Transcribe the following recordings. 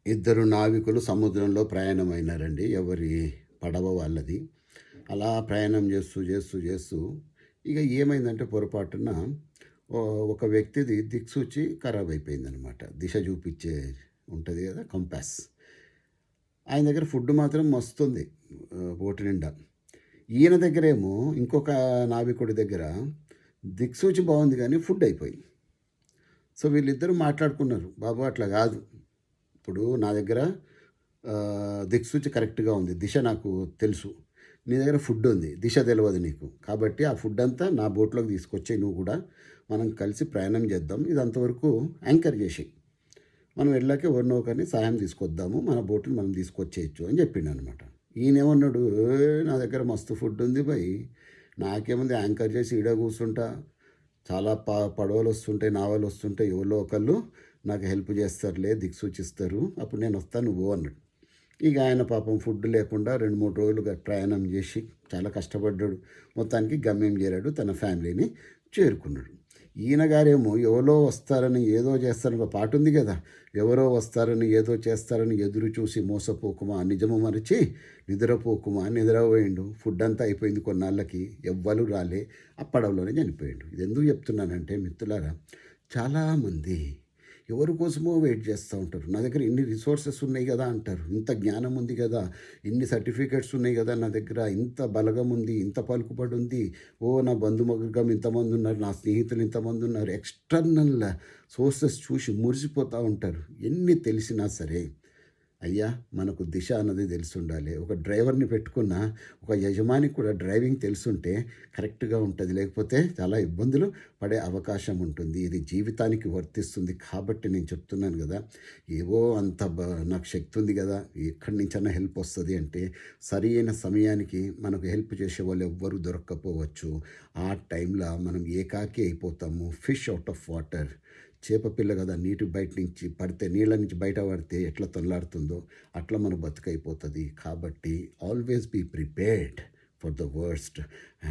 ఇద్దరు నావికులు సముద్రంలో ప్రయాణమైనారండి. ఎవరి పడవ వాళ్ళది. అలా ప్రయాణం చేస్తూ, చేస్తూ, చేస్తూ ఇక ఏమైందంటే పొరపాటున ఒక వ్యక్తిది దిక్సూచి ఖరాబ్ అయిపోయిందనమాట. దిశ చూపించే ఉంటది కదా! కంపాస్. ఆయన దగ్గర ఫుడ్ మాత్రం మస్తుంది బోటు నిండా. ఈయన దగ్గరేమో ఇంకొక నావికుడి దగ్గర దిక్సూచి బాగుంది కానీ ఫుడ్ అయిపోయింది. సో వీళ్ళిద్దరూ మాట్లాడుకున్నారు. బాబు అట్లా కాదు. ఇప్పుడు నా దగ్గర దిక్సూచి కరెక్ట్‌గా ఉంది. దిశ నాకు తెలుసు. నీ దగ్గర ఫుడ్ ఉంది. దిశ తెలవదు నీకు. కాబట్టి ఆ ఫుడ్ అంతా నా బోట్‌లోకి తీసుకొచ్చేయి నువ్వు కూడా. మనం కలిసి ప్రయాణం చేద్దాం. ఇది అంతవరకు యాంకర్ చేసేయి. మనం వెళ్ళాక ఎవరినో ఒకరిని సహాయం తీసుకొద్దాము. మన బోట్‌ని మనం తీసుకొచ్చేయొచ్చు అని చెప్పిండనమాట. ఈయనేమన్నాడు, నా దగ్గర మస్తు ఫుడ్ ఉంది భయ్. నాకేముంది యాంకర్ చేసి ఈడ కూర్చుంటా. చాలా పడవలు వస్తుంటాయి, నావలు వస్తుంటాయి. ఎవరో ఒకళ్ళు నాకు హెల్ప్ చేస్తారులే, దిక్సూచిస్తారు. అప్పుడు నేను వస్తాను నువ్వు అన్నాడు. ఇక ఆయన పాపం ఫుడ్ లేకుండా 2, 3 రోజులుగా ప్రయాణం చేసి చాలా కష్టపడ్డాడు. మొత్తానికి గమ్యం చేరాడు. తన ఫ్యామిలీని చేరుకున్నాడు. ఈయన గారేమో ఎవరో వస్తారని ఏదో చేస్తారని ఒక పాట ఉంది కదా! ఎవరో వస్తారని ఏదో చేస్తారని ఎదురు చూసి మోసపోకుమా నిజము మరిచి నిద్రపోకుమా నిద్రపోయిండు. ఫుడ్ అంతా అయిపోయింది కొన్నాళ్ళకి. ఎవ్వరు రాలే. ఆ పడవలోనే చనిపోయాడు. ఇది ఎందుకు చెప్తున్నానంటే మిత్రులారా, చాలామంది ఎవరి కోసమో వెయిట్ చేస్తూ ఉంటారు. నా దగ్గర ఇన్ని రిసోర్సెస్ ఉన్నాయి కదా అంటారు. ఇంత జ్ఞానం ఉంది కదా, ఇన్ని సర్టిఫికేట్స్ ఉన్నాయి కదా నా దగ్గర, ఇంత బలగం ఉంది, ఇంత పలుకుబడి ఉంది, నా బంధువర్గం ఇంతమంది ఉన్నారు, నా స్నేహితులు ఇంతమంది ఉన్నారు. ఎక్స్టర్నల్ సోర్సెస్ చూసి మురిసిపోతూ ఉంటారు. ఎన్ని తెలిసినా సరే అయ్యా మనకు దిశ అన్నది తెలుసుండాలి. ఒక డ్రైవర్ని పెట్టుకున్న ఒక యజమానికి కూడా డ్రైవింగ్ తెలుసుంటే కరెక్ట్గా ఉంటుంది. లేకపోతే చాలా ఇబ్బందులు పడే అవకాశం ఉంటుంది. ఇది జీవితానికి వర్తిస్తుంది. కాబట్టి నేను చెప్తున్నాను కదా, ఏవో అంత నాకు శక్తి ఉంది కదా, ఎక్కడి నుంచైనా హెల్ప్ వస్తుంది అంటే సరైన సమయానికి మనకు హెల్ప్ చేసే వాళ్ళు ఎవ్వరూ దొరక్కపోవచ్చు. ఆ టైంలో మనం ఏకాకి అయిపోతాము. Fish out of water. చేప పిల్ల కదా, నీటి బయట నుంచి పడితే, నీళ్ళ నుంచి బయట పడితే ఎట్లా తొల్లాడుతుందో అట్లా మన బతుకైపోతుంది. కాబట్టి always be prepared for the worst.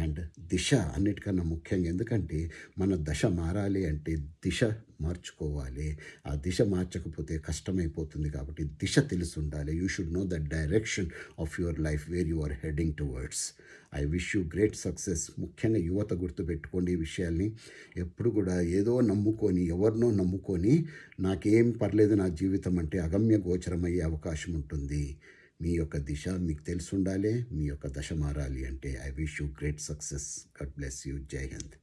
And దిశ అన్నిటికన్నా ముఖ్యంగా, ఎందుకంటే మన దశ మారాలి అంటే దిశ మార్చుకోవాలి. ఆ దిశ మార్చకపోతే కష్టమైపోతుంది. కాబట్టి దిశ తెలిసి ఉండాలి. You should know the direction of your life where you are heading towards. I wish you great success. ముఖ్యంగా యువత గుర్తుపెట్టుకోండి ఈ విషయాల్ని. ఎప్పుడు కూడా ఏదో నమ్ముకొని, ఎవరినో నమ్ముకొని నాకేం పర్లేదు నా జీవితం అంటే అగమ్య గోచరమయ్యే అవకాశం ఉంటుంది. మీ యొక్క దిశ మీకు తెలిసి ఉండాలి. మీ యొక్క దశ మారాలి అంటే I wish you great success. God bless you. జై హింద్.